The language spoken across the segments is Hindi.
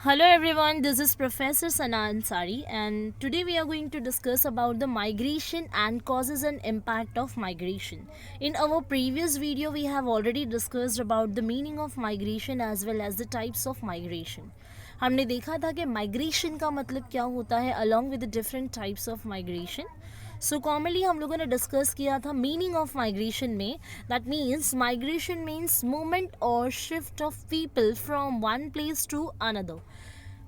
Hello everyone, this is Professor Sana Ansari and today we are going to discuss about the migration and causes and impact of migration. In our previous video we have already discussed about the meaning of migration as well as the types of migration. हमने देखा था कि माइग्रेशन का मतलब क्या होता है along with the different types of migration. So commonly हम लोगों ने डिस्कस किया था मीनिंग ऑफ माइग्रेशन में. That means migration means movement और shift of people from one place to another.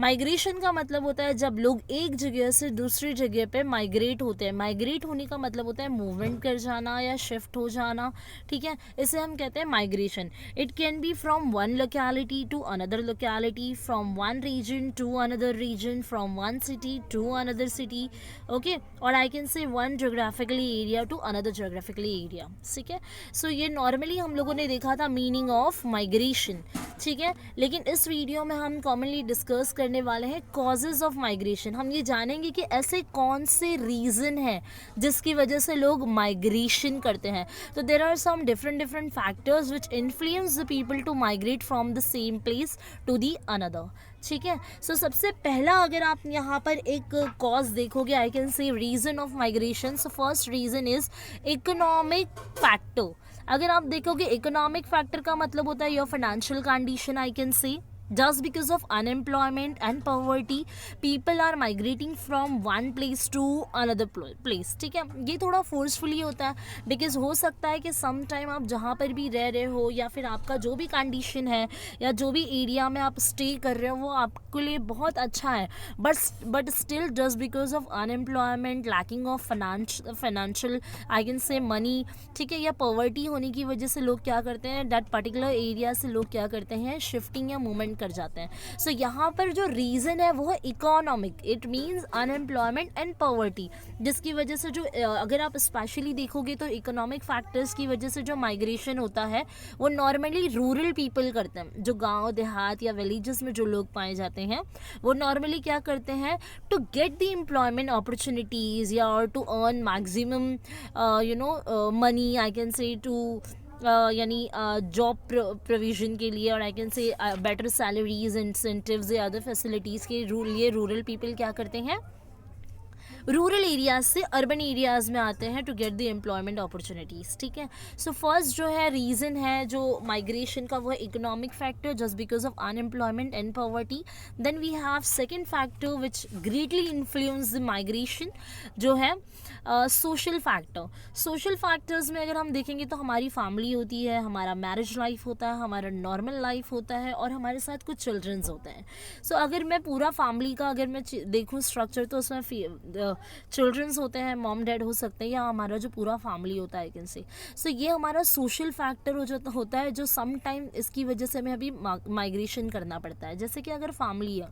माइग्रेशन का मतलब होता है जब लोग एक जगह से दूसरी जगह पे माइग्रेट होते हैं. माइग्रेट होने का मतलब होता है मूवमेंट कर जाना या शिफ्ट हो जाना. ठीक है, इसे हम कहते हैं migration. It can be from one locality to another locality, from one region to another region, from one city to another city. Okay, और I can say one geographically area to another geographically area. ठीक है, सो ये नॉर्मली हम लोगों ने देखा था मीनिंग ऑफ माइग्रेशन. ठीक है, लेकिन इस वीडियो में हम कॉमनली डिस्कस करने वाले हैं कॉजेज ऑफ माइग्रेशन. हम ये जानेंगे कि ऐसे कौन से रीज़न हैं जिसकी वजह से लोग माइग्रेशन करते हैं. तो there are some different factors which influence the people to migrate from the same place to the another. ठीक है, सो सबसे पहला अगर आप यहाँ पर एक कॉज देखोगे, आई कैन से reason of migration. So first reason is economic factor. अगर आप देखोगे इकोनॉमिक फैक्टर का मतलब होता है your financial condition. I can से just because of unemployment and poverty people are migrating from one place to another place. ठीक है, ये थोड़ा फोर्सफुली होता है बिकॉज हो सकता है कि सम टाइम आप जहाँ पर भी रह रहे हो या फिर आपका जो भी कंडीशन है या जो भी एरिया में आप स्टे कर रहे हो वो आपके लिए बहुत अच्छा है, but still just because of unemployment, lacking of financial I can से मनी, ठीक है, या पॉवर्टी होने की वजह से लोग क्या करते हैं, दैट पर्टिकुलर एरिया से लोग क्या करते हैं, शिफ्टिंग या मूवमेंट कर जाते हैं. सो यहाँ पर जो रीज़न है वो है economic. It means unemployment and poverty, जिसकी वजह से जो अगर आप स्पेशली देखोगे तो इकोनॉमिक फैक्टर्स की वजह से जो माइग्रेशन होता है वो नॉर्मली रूरल पीपल करते हैं. जो गांव देहात या विलेजेस में जो लोग पाए जाते हैं वो नॉर्मली क्या करते हैं, to get the employment opportunities या और to earn maximum money, I can say to यानी जॉब प्रोविज़न के लिए, और I can say better salaries, incentives या अदर फैसिलिटीज़ के लिए रूरल पीपल क्या करते हैं, रूरल एरियाज से अर्बन एरियाज़ में आते हैं to get the employment opportunities. ठीक है, सो फर्स्ट जो है रीज़न है जो माइग्रेशन का वो है economic factor just because of unemployment and poverty. Then we have second factor which greatly influence the migration जो है सोशल फैक्टर. सोशल फैक्टर्स में अगर हम देखेंगे तो हमारी फैमिली होती है, हमारा मैरिज लाइफ होता है, हमारा नॉर्मल लाइफ होता है और हमारे साथ कुछ चिल्ड्रंस होते हैं. सो अगर मैं पूरा फैमिली का अगर मैं देखूँ स्ट्रक्चर तो उसमें चिल्ड्रंस होते हैं, मॉम डैड हो सकते हैं या हमारा जो पूरा फैमिली होता है, आई कैन से. सो ये हमारा सोशल फैक्टर हो जाता होता है जो सम टाइम इसकी वजह से हमें अभी माइग्रेशन करना पड़ता है. जैसे कि अगर फैमिली है,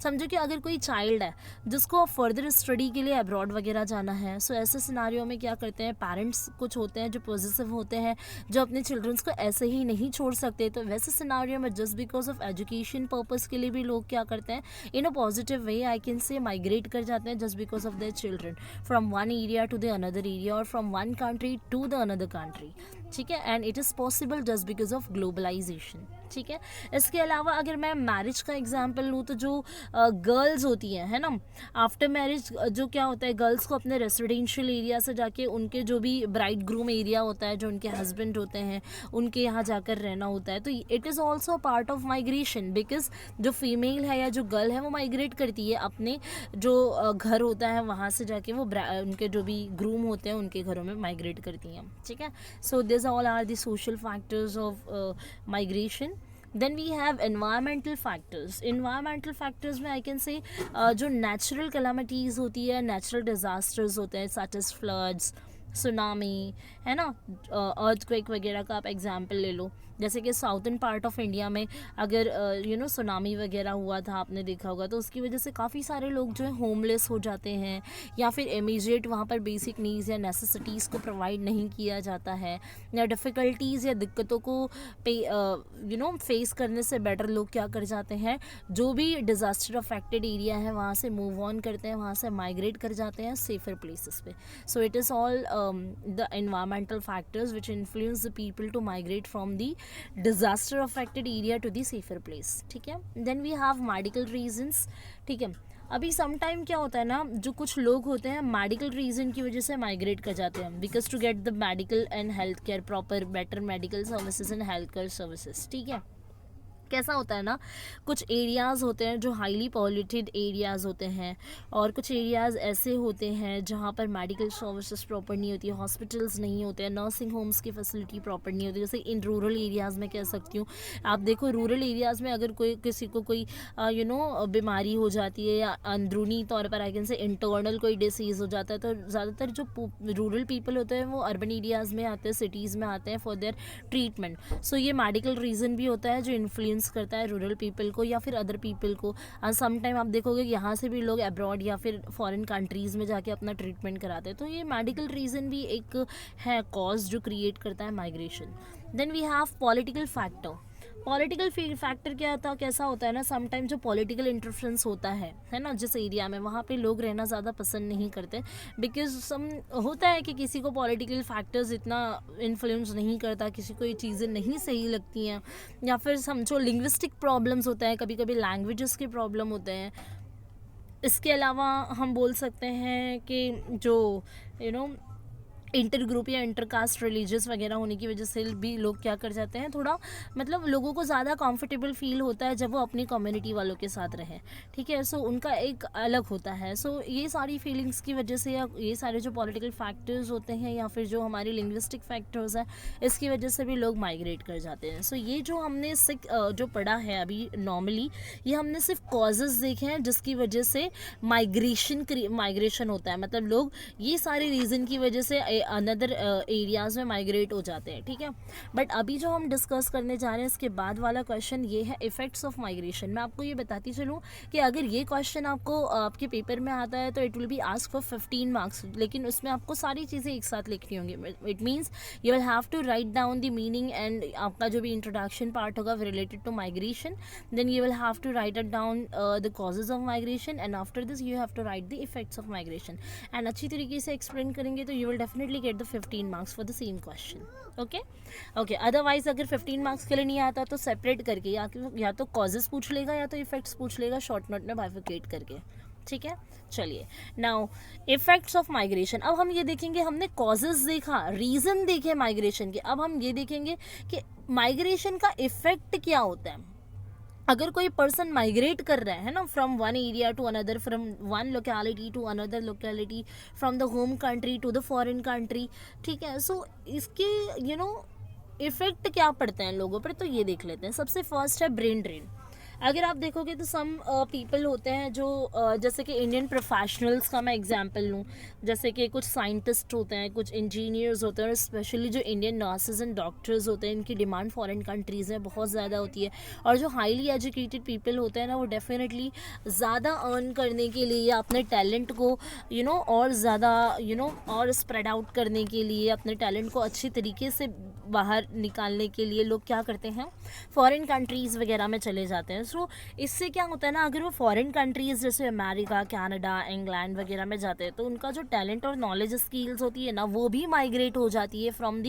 समझो कि अगर कोई चाइल्ड है जिसको फर्दर स्टडी के लिए अब्रॉड वगैरह जाना है, सो ऐसे सिनारियो में क्या करते हैं, पेरेंट्स कुछ होते हैं जो पॉजिटिव होते हैं जो अपने चिल्ड्रंस को ऐसे ही नहीं छोड़ सकते. तो वैसे सिनारियो में just because of education purpose के लिए भी लोग क्या करते हैं, in a positive way I can say migrate कर जाते हैं just because of their children from one area to the another area और from one country to the another country. ठीक है, and it is possible just because of globalization. ठीक है, इसके अलावा अगर मैं मैरिज का एग्जांपल लूँ तो जो गर्ल्स होती हैं, है ना, आफ्टर मैरिज जो क्या होता है, गर्ल्स को अपने रेसिडेंशियल एरिया से जाके उनके जो भी ब्राइड ग्रूम एरिया होता है, जो उनके हस्बैंड होते हैं, उनके यहाँ जाकर रहना होता है. तो it is also part of migration because जो फीमेल है या जो गर्ल है वो माइग्रेट करती है अपने जो घर होता है वहाँ से जाके वो उनके जो भी ग्रूम होते हैं उनके घरों में माइग्रेट करती हैं. ठीक है, so this all are the social factors of migration. Then we have environmental factors. Environmental factors में I can say जो natural calamities होती है, natural disasters होते हैं such as floods, सुनामी, है ना, अर्थक्वेक वगैरह का आप एग्जांपल ले लो. जैसे कि साउथर्न पार्ट ऑफ इंडिया में अगर सुनामी वगैरह हुआ था, आपने देखा होगा, तो उसकी वजह से काफ़ी सारे लोग जो है होमलेस हो जाते हैं या फिर इमीडिएट वहाँ पर बेसिक नीड्स या नेसेसिटीज़ को प्रोवाइड नहीं किया जाता है, या डिफ़िकल्टीज़ या दिक्कतों को फेस करने से बेटर लोग क्या कर जाते हैं, जो भी डिज़ास्टर अफेक्टेड एरिया है वहाँ से मूव ऑन करते हैं, वहाँ से माइग्रेट कर जाते हैं सेफर प्लेसेस पे. सो it is all the environmental factors which influence the people to migrate from the disaster affected area to the safer place, ठीक है. Then we have medical reasons, ठीक है. अभी सम टाइम क्या होता है ना, जो कुछ लोग होते हैं मेडिकल रीज़न की वजह से माइग्रेट कर जाते हैं because to get the medical and health care proper better medical services and health care services, ठीक है. कैसा होता है ना, कुछ एरियाज़ होते हैं जो हाईली पॉल्यूटेड एरियाज़ होते हैं और कुछ एरियाज़ ऐसे होते हैं जहाँ पर मेडिकल सर्विसेज प्रॉपर नहीं होती है, हॉस्पिटल्स नहीं होते हैं, नर्सिंग होम्स की फैसिलिटी प्रॉपर नहीं होती. जैसे इन रूरल एरियाज़ में कह सकती हूँ, आप देखो रूरल एरियाज़ में अगर कोई किसी को कोई बीमारी हो जाती है या अंदरूनी तौर पर आई कैन से इंटरनल कोई डिसीज़ हो जाता है, तो ज़्यादातर जो रूरल पीपल होते हैं वो अर्बन एरियाज़ में आते हैं, सिटीज़ में आते हैं फॉर देयर ट्रीटमेंट. सो ये मेडिकल रीज़न भी होता है जो इन्फ्लुएंस करता है रूरल पीपल को या फिर अदर पीपल को. सम टाइम आप देखोगे यहाँ से भी लोग अब्रॉड या फिर फॉरेन कंट्रीज़ में जाके अपना ट्रीटमेंट कराते हैं. तो ये मेडिकल रीज़न भी एक है कॉज जो क्रिएट करता है migration. Then we have political factor. Political factor क्या था, कैसा होता है ना, समटाइम जो पॉलिटिकल इंटरफ्रेंस होता है ना जिस एरिया में, वहाँ पे लोग रहना ज़्यादा पसंद नहीं करते बिकॉज सम होता है कि किसी को पॉलिटिकल फैक्टर्स इतना इन्फ्लुएंस नहीं करता, किसी को ये चीज़ें नहीं सही लगती हैं, या फिर समझो लिंग्विस्टिक प्रॉब्लम्स होता है, कभी कभी लैंग्वेजेस के प्रॉब्लम होते हैं. इसके अलावा हम बोल सकते हैं कि जो इंटर ग्रुप या इंटर कास्ट रिलीजियस वगैरह होने की वजह से भी लोग क्या कर जाते हैं, थोड़ा मतलब लोगों को ज़्यादा कंफर्टेबल फील होता है जब वो अपनी कम्युनिटी वालों के साथ रहें, ठीक है. सो उनका एक अलग होता है. सो ये सारी फीलिंग्स की वजह से या ये सारे जो पॉलिटिकल फैक्टर्स होते हैं या फिर जो हमारे लिंग्विस्टिक फैक्टर्स हैं, इसकी वजह से भी लोग माइग्रेट कर जाते हैं. सो ये जो हमने जो पढ़ा है अभी नॉर्मली, ये हमने सिर्फ कॉजेज़ देखे हैं जिसकी वजह से माइग्रेशन होता है. मतलब लोग ये सारे रीज़न की वजह से अनदर एरियाज़ में माइग्रेट हो जाते हैं, ठीक है. बट अभी जो हम डिस्कस करने जा रहे हैं इसके बाद वाला क्वेश्चन ये है इफ़ेक्ट्स ऑफ माइग्रेशन. मैं आपको ये बताती चलूँ कि अगर ये क्वेश्चन आपको आपके पेपर में आता है तो it will be ask for 15 marks, लेकिन उसमें आपको सारी चीज़ें एक साथ लिखनी होंगी. It means you will have to write down the meaning and आपका जो भी इंट्रोडक्शन पार्ट होगा related to migration. Then you will have to write it down the causes of migration and after this you have to write the effects of migration. And अच्छी तरीके से एक्सप्लेन करेंगे तो you will definitely get the 15 marks for the same question. okay otherwise अगर 15 मार्क्स के लिए नहीं आता तो सेपरेट करके या तो कॉजेस पूछ लेगा या तो इफेक्ट्स पूछ लेगा शॉर्ट नोट में बाइफिकेट करके, ठीक है. चलिए नाउ इफेक्ट्स ऑफ माइग्रेशन. अब हम ये देखेंगे, हमने कॉजेस देखा, रीज़न देखे माइग्रेशन के, अब हम ये देखेंगे कि माइग्रेशन का इफेक्ट क्या होता है. अगर कोई पर्सन माइग्रेट कर रहा है ना from one area to another, from one locality to another locality, from the home country to the foreign country, ठीक है. सो इसके इफेक्ट क्या पड़ते हैं लोगों पर, तो ये देख लेते हैं. सबसे फर्स्ट है ब्रेन ड्रेन. अगर आप देखोगे तो सम पीपल होते हैं जो जैसे कि इंडियन प्रोफेशनल्स का मैं एग्जांपल लूँ, जैसे कि कुछ साइंटिस्ट होते हैं, कुछ इंजीनियर्स होते हैं, स्पेशली जो इंडियन नर्सेज एंड डॉक्टर्स होते हैं, इनकी डिमांड फॉरेन कंट्रीज़ में बहुत ज़्यादा होती है. और जो हाईली एजुकेटेड पीपल होते हैं ना, वो डेफिनेटली ज़्यादा अर्न करने के लिए या अपने टैलेंट को और ज़्यादा और स्प्रेड आउट करने के लिए, अपने टैलेंट को अच्छी तरीके से बाहर निकालने के लिए लोग क्या करते हैं, फॉरेन कंट्रीज़ वगैरह में चले जाते हैं. सो इससे क्या होता है ना, अगर वो फॉरेन कंट्रीज़ जैसे अमेरिका, कनाडा, इंग्लैंड वगैरह में जाते हैं तो उनका जो टैलेंट और नॉलेज स्किल्स होती है ना, वो भी माइग्रेट हो जाती है from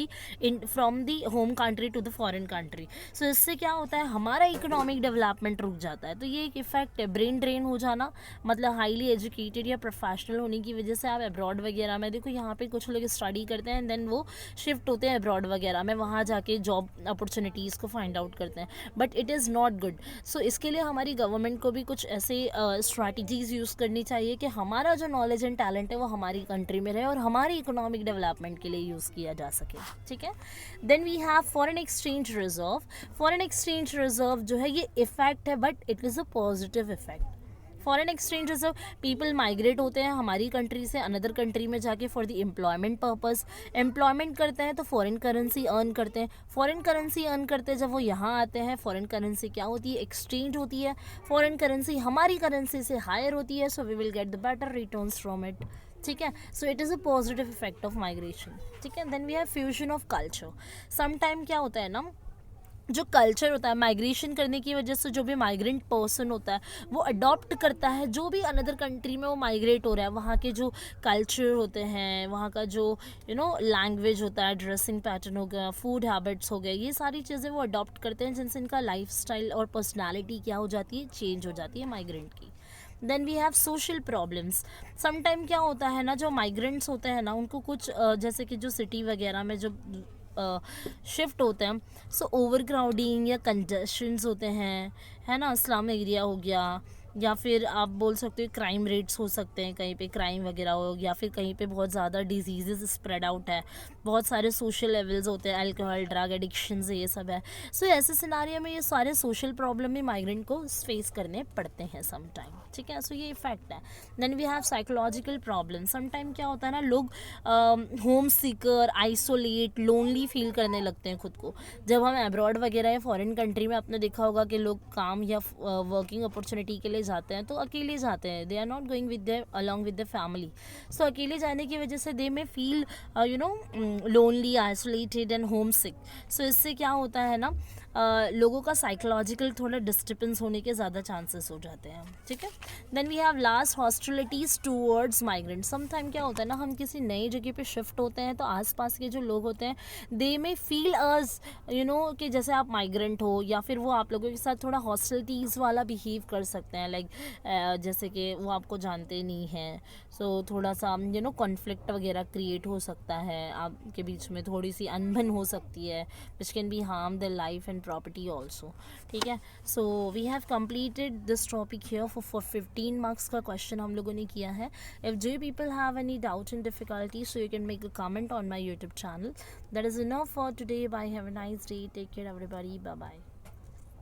the home country to the foreign country. So इससे क्या होता है, हमारा इकोनॉमिक डेवलपमेंट रुक जाता है. तो ये एक इफेक्ट है ब्रेन ड्रेन हो जाना. मतलब हाईली एजुकेटेड या प्रोफेशनल होने की वजह से आप अब्रॉड वगैरह में देखो, यहाँ पे कुछ लोग स्टडी करते हैं देन वो शिफ्ट होते हैं अब्रॉड वगैरह में, वहाँ जाके जॉब अपॉर्चुनिटीज़ को फाइंड आउट करते हैं. But it is not good. So इसके लिए हमारी गवर्नमेंट को भी कुछ ऐसे स्ट्रैटेजीज़ यूज़ करनी चाहिए कि हमारा जो नॉलेज एंड टैलेंट है वो हमारी कंट्री में रहे और हमारी इकोनॉमिक डेवलपमेंट के लिए यूज़ किया जा सके, ठीक है. Then we have foreign exchange reserve. Foreign exchange reserve जो है ये इफेक्ट है but it is a positive effect. Foreign exchange reserve, people migrate होते हैं हमारी कंट्री से अनदर कंट्री में जाके for the employment purpose. Employment करते हैं तो फॉरेन करेंसी अर्न करते हैं. फॉरेन करेंसी अर्न करते हैं जब वो यहाँ आते हैं, फॉरेन करेंसी क्या होती है, एक्सचेंज होती है. फॉरेन करेंसी हमारी करेंसी से हायर होती है, so we will get the better returns from it, ठीक है. So it is a positive effect of migration, ठीक है. Then we have fusion of culture. Some time क्या होता है ना, जो कल्चर होता है माइग्रेशन करने की वजह से, जो भी माइग्रेंट पर्सन होता है वो अडॉप्ट करता है जो भी अनदर कंट्री में वो माइग्रेट हो रहा है, वहाँ के जो कल्चर होते हैं, वहाँ का जो लैंग्वेज होता है, ड्रेसिंग पैटर्न हो गया, फूड हैबिट्स हो गए, ये सारी चीज़ें वो अडॉप्ट करते हैं, जिनसे इनका लाइफ स्टाइल और पर्सनैलिटी क्या हो जाती है, चेंज हो जाती है माइग्रेंट की। Then we have social problems. Sometime क्या होता है ना, जो माइग्रेंट्स होते हैं ना, उनको कुछ जैसे कि जो सिटी वगैरह में जो शिफ्ट होते हैं, सो ओवर क्राउडिंग या कंजेशंस होते हैं, है ना, स्लम एरिया हो गया, या फिर आप बोल सकते हो क्राइम रेट्स हो सकते हैं, कहीं पे क्राइम वगैरह हो, या फिर कहीं पे बहुत ज़्यादा डिजीज़ स्प्रेड आउट है, बहुत सारे सोशल लेवल्स होते हैं, अल्कोहल ड्रग एडिक्शंस ये सब है। सो ऐसे सिनारियो में ये सारे सोशल प्रॉब्लम भी माइग्रेंट को फेस करने पड़ते हैं सम टाइम, ठीक है। सो ये इफेक्ट है। Then we have psychological problem. Some time क्या होता है ना, लोग home seeker, isolate, lonely feel करने लगते हैं खुद को। जब हम अब्रॉड वगैरह या फॉरेन कंट्री में आपने देखा होगा कि लोग काम या वर्किंग अपॉर्चुनिटी के लिए जाते हैं तो अकेले जाते हैं, they are not going with their along with the family. So अकेले जाने की वजह से दे में feel lonely, isolated and homesick. So इससे क्या होता है ना, लोगों का साइकोलॉजिकल थोड़ा डिस्टर्बेंस होने के ज़्यादा चांसेस हो जाते हैं, ठीक है। Then we have last hostilities towards migrant. Some time क्या होता है ना, हम किसी नई जगह पे शिफ्ट होते हैं तो आसपास के जो लोग होते हैं दे में फील अस कि जैसे आप माइग्रेंट हो, या फिर वो आप लोगों के साथ थोड़ा हॉस्टिलिटीज़ वाला बिहेव कर सकते हैं, लाइक जैसे कि वो आपको जानते नहीं हैं। सो थोड़ा सा कॉन्फ्लिक्ट वगैरह क्रिएट हो सकता है, आपके बीच में थोड़ी सी अनबन हो सकती है, which can be harm the life and property also, ठीक है। So we have completed this topic here for 15 marks का क्वेश्चन हम लोगों ने किया है। If do people have any doubt and difficulty, so you can make a comment on my YouTube channel. That is enough for today. Bye, have a nice day, take care everybody, bye bye.